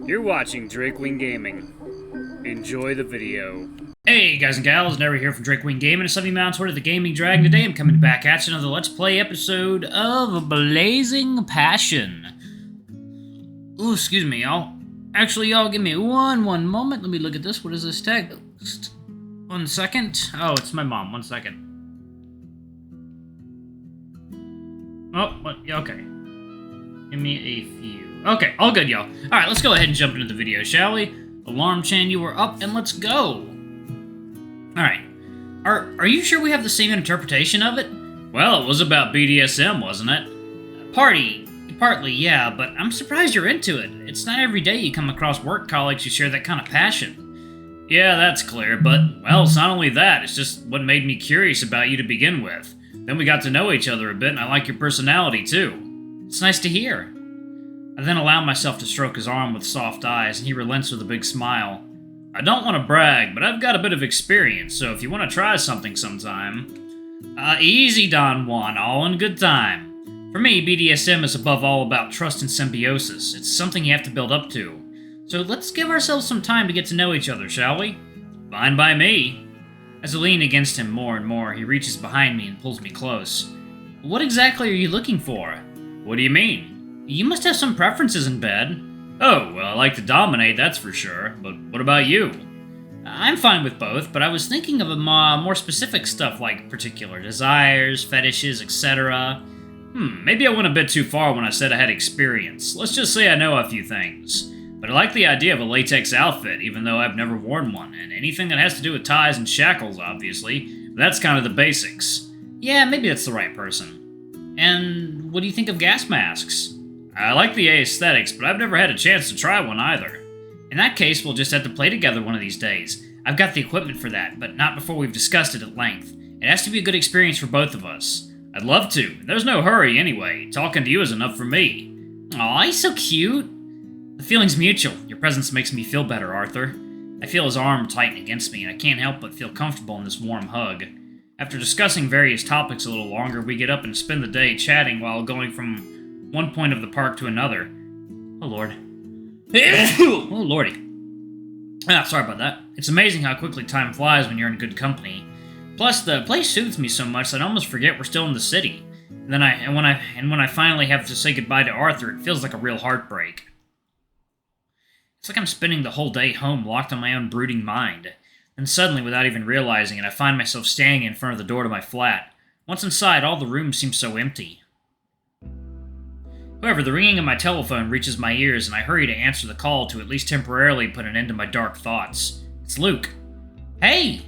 You're watching Drakewing Gaming. Enjoy the video. Hey guys and gals, Never here from Drakewing Gaming, a 70 Mounts Word of the Gaming Dragon. Today I'm coming back at you another Let's Play episode of Blazing Passion. Ooh, excuse me, y'all. Actually, y'all, give me one moment. Let me look at this. What is this text? 1 second. Oh, it's my mom. 1 second. Oh, what? Yeah, okay. Give me a few. Okay, all good, y'all. Alright, let's go ahead and jump into the video, shall we? Alarm chain, you were up, and let's go. Alright. Are you sure we have the same interpretation of it? Well, it was about BDSM, wasn't it? Partly, yeah, but I'm surprised you're into it. It's not every day you come across work colleagues who share that kind of passion. Yeah, that's clear, but, well, it's not only that, it's just what made me curious about you to begin with. Then we got to know each other a bit, and I like your personality, too. It's nice to hear. I then allow myself to stroke his arm with soft eyes, and he relents with a big smile. I don't want to brag, but I've got a bit of experience, so if you want to try something sometime... easy, Don Juan, all in good time. For me, BDSM is above all about trust and symbiosis. It's something you have to build up to. So let's give ourselves some time to get to know each other, shall we? Fine by me. As I lean against him more and more, he reaches behind me and pulls me close. What exactly are you looking for? What do you mean? You must have some preferences in bed. Oh, well, I like to dominate, that's for sure. But what about you? I'm fine with both, but I was thinking of more specific stuff like particular desires, fetishes, etc. Maybe I went a bit too far when I said I had experience. Let's just say I know a few things. But I like the idea of a latex outfit, even though I've never worn one, and anything that has to do with ties and shackles, obviously. That's kind of the basics. Yeah, maybe that's the right person. And what do you think of gas masks? I like the aesthetics, but I've never had a chance to try one either. In that case, we'll just have to play together one of these days. I've got the equipment for that, but not before we've discussed it at length. It has to be a good experience for both of us. I'd love to. There's no hurry anyway. Talking to you is enough for me. Aw, he's so cute. The feeling's mutual. Your presence makes me feel better, Arthur. I feel his arm tighten against me, and I can't help but feel comfortable in this warm hug. After discussing various topics a little longer, we get up and spend the day chatting while going from one point of the park to another. Oh, Lord. Oh, Lordy. Sorry about that. It's amazing how quickly time flies when you're in good company. Plus, the place soothes me so much that I almost forget we're still in the city. When I finally have to say goodbye to Arthur, it feels like a real heartbreak. It's like I'm spending the whole day home locked on my own brooding mind. Then suddenly, without even realizing it, I find myself standing in front of the door to my flat. Once inside, all the room seems so empty. However, the ringing of my telephone reaches my ears, and I hurry to answer the call to at least temporarily put an end to my dark thoughts. It's Luke. Hey!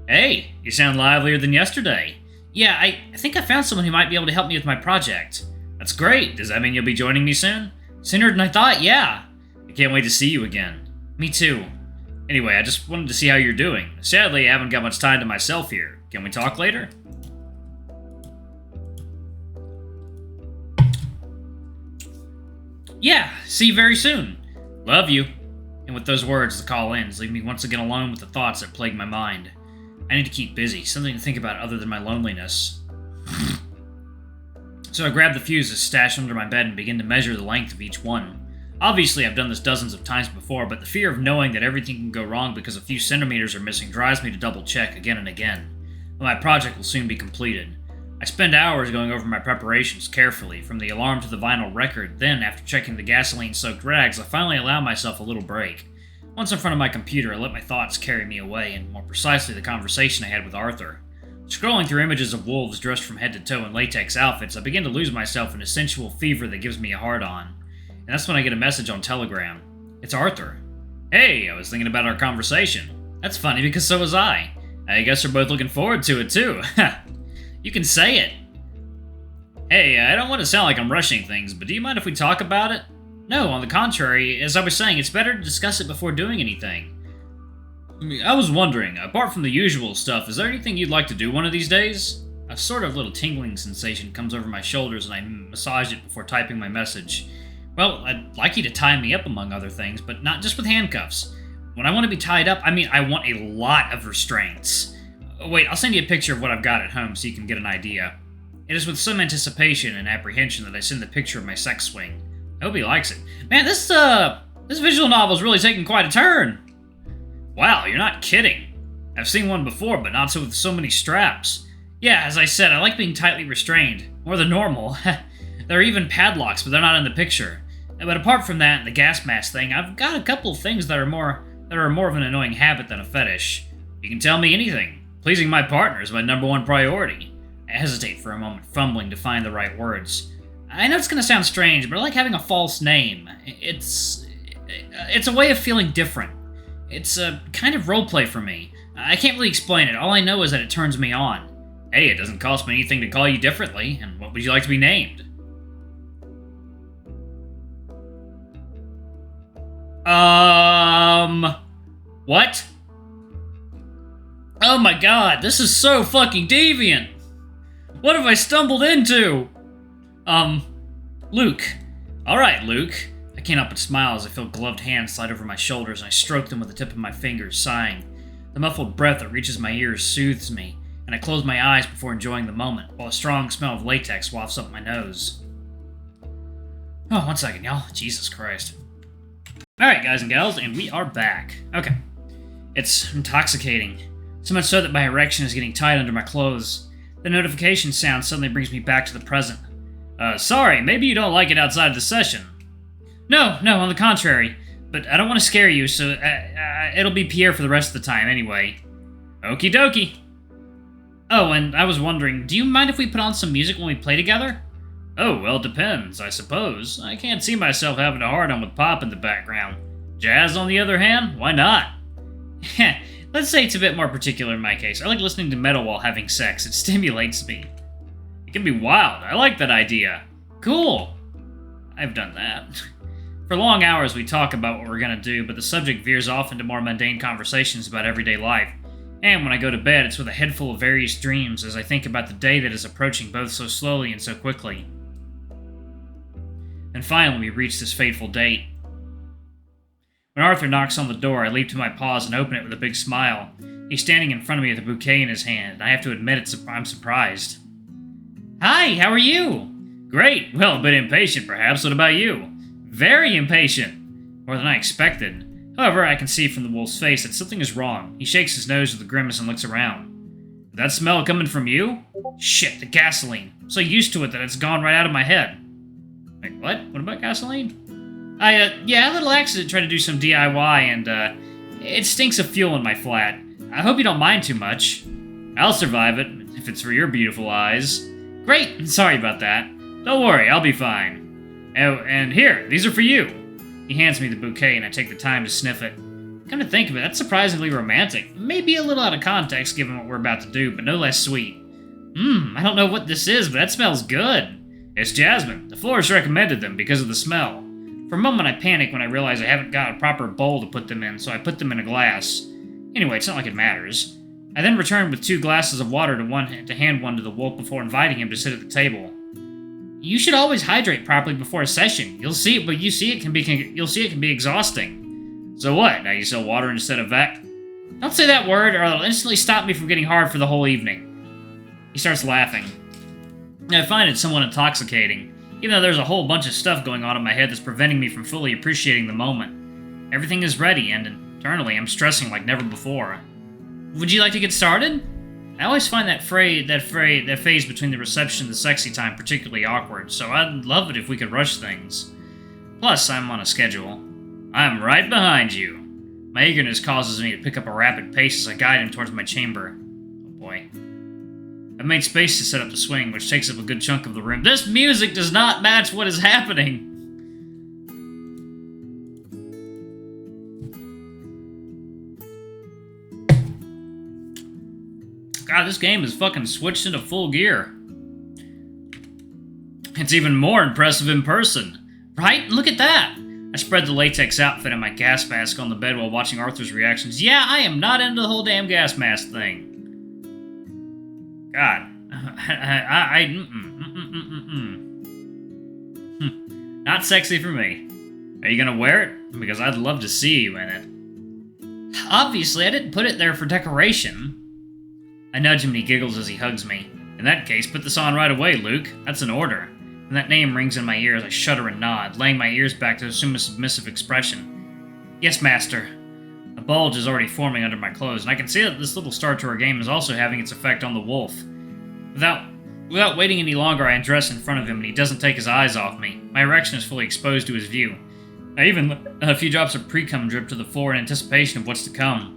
Hey, you sound livelier than yesterday. Yeah, I think I found someone who might be able to help me with my project. That's great. Does that mean you'll be joining me soon? Sooner than I thought, yeah. I can't wait to see you again. Me too. Anyway, I just wanted to see how you're doing. Sadly, I haven't got much time to myself here. Can we talk later? Yeah, see you very soon. Love you. And with those words, the call ends, leaving me once again alone with the thoughts that plague my mind. I need to keep busy, something to think about other than my loneliness. So I grab the fuses stashed under my bed and begin to measure the length of each one. Obviously, I've done this dozens of times before, but the fear of knowing that everything can go wrong because a few centimeters are missing drives me to double-check again and again. But my project will soon be completed. I spend hours going over my preparations carefully, from the alarm to the vinyl record. Then, after checking the gasoline-soaked rags, I finally allow myself a little break. Once in front of my computer, I let my thoughts carry me away, and more precisely the conversation I had with Arthur. Scrolling through images of wolves dressed from head to toe in latex outfits, I begin to lose myself in a sensual fever that gives me a hard-on. And that's when I get a message on Telegram. It's Arthur. Hey, I was thinking about our conversation. That's funny because so was I. I guess we're both looking forward to it too. You can say it. Hey, I don't want to sound like I'm rushing things, but do you mind if we talk about it? No, on the contrary, as I was saying, it's better to discuss it before doing anything. I was wondering, apart from the usual stuff, is there anything you'd like to do one of these days? A sort of little tingling sensation comes over my shoulders and I massage it before typing my message. Well, I'd like you to tie me up among other things, but not just with handcuffs. When I want to be tied up, I mean I want a lot of restraints. Wait, I'll send you a picture of what I've got at home so you can get an idea. It is with some anticipation and apprehension that I send the picture of my sex swing. I hope he likes it. Man, this This visual novel's really taking quite a turn. Wow, you're not kidding. I've seen one before, but not so with so many straps. Yeah, as I said, I like being tightly restrained. More than normal. There are even padlocks, but they're not in the picture. But apart from that and the gas mask thing, I've got a couple of things that are more of an annoying habit than a fetish. You can tell me anything. Pleasing my partner is my #1 priority. I hesitate for a moment, fumbling to find the right words. I know it's gonna sound strange, but I like having a false name. It's a way of feeling different. It's a kind of roleplay for me. I can't really explain it. All I know is that it turns me on. Hey, it doesn't cost me anything to call you differently, and what would you like to be named? What? Oh my god, this is so fucking deviant! What have I stumbled into? Luke. Alright, Luke. I can't help but smile as I feel gloved hands slide over my shoulders and I stroke them with the tip of my fingers, sighing. The muffled breath that reaches my ears soothes me, and I close my eyes before enjoying the moment, while a strong smell of latex wafts up my nose. Oh, 1 second, y'all. Jesus Christ. Alright, guys and gals, and we are back. Okay. It's intoxicating. So much so that my erection is getting tight under my clothes. The notification sound suddenly brings me back to the present. Sorry, maybe you don't like it outside of the session. No, on the contrary. But I don't want to scare you, so it'll be Pierre for the rest of the time anyway. Okie dokie. Oh, and I was wondering, do you mind if we put on some music when we play together? Oh, well, it depends, I suppose. I can't see myself having a hard-on with pop in the background. Jazz, on the other hand? Why not? Let's say it's a bit more particular in my case. I like listening to metal while having sex. It stimulates me. It can be wild. I like that idea. Cool. I've done that. For long hours, we talk about what we're gonna do, but the subject veers off into more mundane conversations about everyday life. And when I go to bed, it's with a head full of various dreams as I think about the day that is approaching both so slowly and so quickly. And finally, we reach this fateful date. When Arthur knocks on the door, I leap to my paws and open it with a big smile. He's standing in front of me with a bouquet in his hand, and I have to admit I'm surprised. Hi, how are you? Great. Well, a bit impatient, perhaps. What about you? Very impatient. More than I expected. However, I can see from the wolf's face that something is wrong. He shakes his nose with a grimace and looks around. Did that smell coming from you? Shit, the gasoline. I'm so used to it that it's gone right out of my head. Wait, what? What about gasoline? Yeah, a little accident trying to do some DIY, and, it stinks of fuel in my flat. I hope you don't mind too much. I'll survive it, if it's for your beautiful eyes. Great, sorry about that. Don't worry, I'll be fine. Oh, and here, these are for you. He hands me the bouquet, and I take the time to sniff it. Come to think of it, that's surprisingly romantic. Maybe a little out of context given what we're about to do, but no less sweet. I don't know what this is, but that smells good. It's jasmine. The florist recommended them because of the smell. For a moment I panic when I realize I haven't got a proper bowl to put them in, so I put them in a glass. Anyway, it's not like it matters. I then return with 2 glasses of water to hand one to the wolf before inviting him to sit at the table. You should always hydrate properly before a session. You'll see it can be exhausting. So what? Now you sell water instead of that? Don't say that word, or it'll instantly stop me from getting hard for the whole evening. He starts laughing. I find it somewhat intoxicating, even though there's a whole bunch of stuff going on in my head that's preventing me from fully appreciating the moment. Everything is ready, and internally I'm stressing like never before. Would you like to get started? I always find that phase between the reception and the sexy time particularly awkward, so I'd love it if we could rush things. Plus, I'm on a schedule. I'm right behind you. My eagerness causes me to pick up a rapid pace as I guide him towards my chamber. Oh boy. I've made space to set up the swing, which takes up a good chunk of the room. This music does not match what is happening! God, this game is fucking switched into full gear. It's even more impressive in person. Right? Look at that! I spread the latex outfit and my gas mask on the bed while watching Arthur's reactions. Yeah, I am not into the whole damn gas mask thing. God. Not sexy for me. Are you gonna wear it? Because I'd love to see you in it. Obviously, I didn't put it there for decoration. I nudge him and he giggles as he hugs me. In that case, put this on right away, Luke. That's an order. and that name rings in my ears. I shudder and nod, laying my ears back to assume a submissive expression. Yes, master. A bulge is already forming under my clothes, and I can see that this little start to our game is also having its effect on the wolf. Without waiting any longer, I undress in front of him, and he doesn't take his eyes off me. My erection is fully exposed to his view. I even let a few drops of pre-cum drip to the floor in anticipation of what's to come.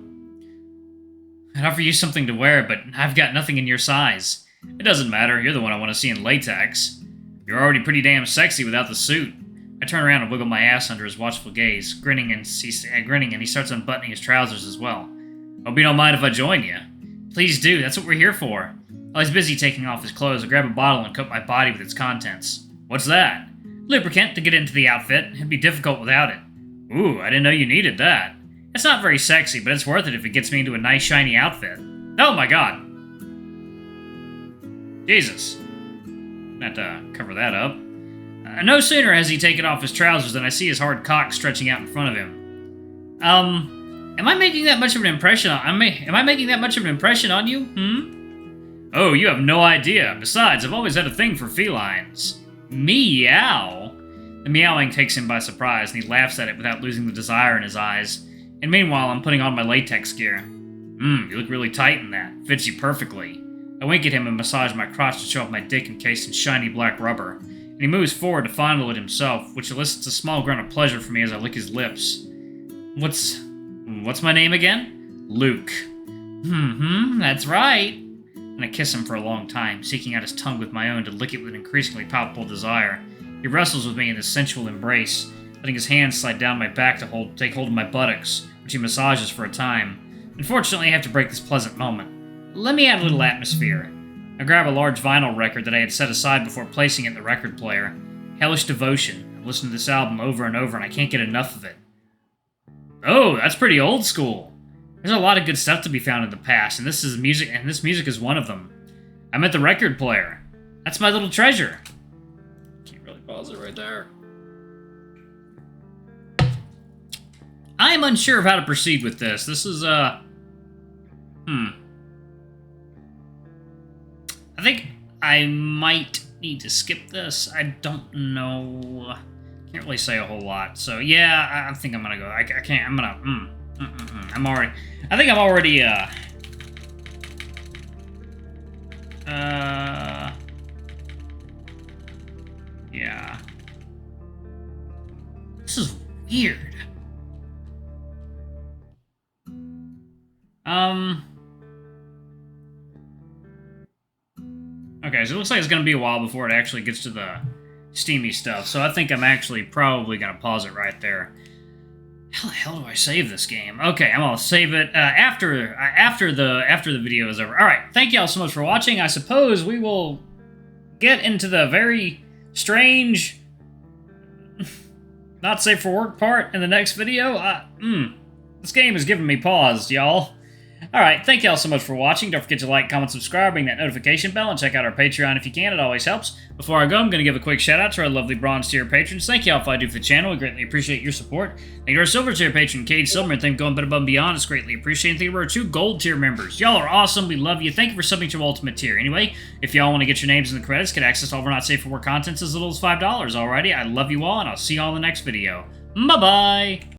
I'd offer you something to wear, but I've got nothing in your size. It doesn't matter, you're the one I want to see in latex. You're already pretty damn sexy without the suit. I turn around and wiggle my ass under his watchful gaze, grinning, and he starts unbuttoning his trousers as well. Hope you don't mind if I join you. Please do, that's what we're here for. While he's busy taking off his clothes, I grab a bottle and coat my body with its contents. What's that? Lubricant to get into the outfit. It'd be difficult without it. Ooh, I didn't know you needed that. It's not very sexy, but it's worth it if it gets me into a nice shiny outfit. Oh my god. Jesus. I'm gonna have to cover that up. No sooner has he taken off his trousers than I see his hard cock stretching out in front of him. Am I making that much of an impression on you? Oh, you have no idea. Besides, I've always had a thing for felines. Meow. The meowing takes him by surprise, and he laughs at it without losing the desire in his eyes. And meanwhile, I'm putting on my latex gear. You look really tight in that. Fits you perfectly. I wink at him and massage my crotch to show off my dick encased in shiny black rubber. And he moves forward to fondle it himself, which elicits a small grunt of pleasure for me as I lick his lips. What's my name again? Luke. That's right. And I kiss him for a long time, seeking out his tongue with my own to lick it with an increasingly palpable desire. He wrestles with me in this sensual embrace, letting his hands slide down my back to take hold of my buttocks, which he massages for a time. Unfortunately, I have to break this pleasant moment. Let me add a little atmosphere. I grab a large vinyl record that I had set aside before placing it in the record player. Hellish Devotion. I've listened to this album over and over, and I can't get enough of it. Oh, that's pretty old school. There's a lot of good stuff to be found in the past, and this music is one of them. I'm at the record player. That's my little treasure. Can't really pause it right there. I am unsure of how to proceed with this. This is, I think I might need to skip this. I don't know. Can't really say a whole lot. So, yeah, I think I'm gonna go. I can't, I'm gonna, I think I'm already, yeah. This is weird. Okay, so it looks like it's gonna be a while before it actually gets to the steamy stuff, so I think I'm actually probably gonna pause it right there. How the hell do I save this game? Okay, I'm gonna save it after the video is over. All right, thank y'all so much for watching. I suppose we will get into the very strange, not safe for work part in the next video. This game is giving me pause, y'all. Alright, thank y'all so much for watching. Don't forget to like, comment, subscribe, ring that notification bell, and check out our Patreon if you can. It always helps. Before I go, I'm going to give a quick shout out to our lovely bronze tier patrons. Thank y'all for I do for the channel. We greatly appreciate your support. Thank you to our silver tier patron, Cade Silverman. Thank you for going above and beyond. It's greatly appreciated. Thank you to our 2 gold tier members. Y'all are awesome. We love you. Thank you for subbing to ultimate tier. Anyway, if y'all want to get your names in the credits, get access to all of our not safe for work contents as little as $5. Alrighty, I love you all, and I'll see y'all in the next video. Bye-bye!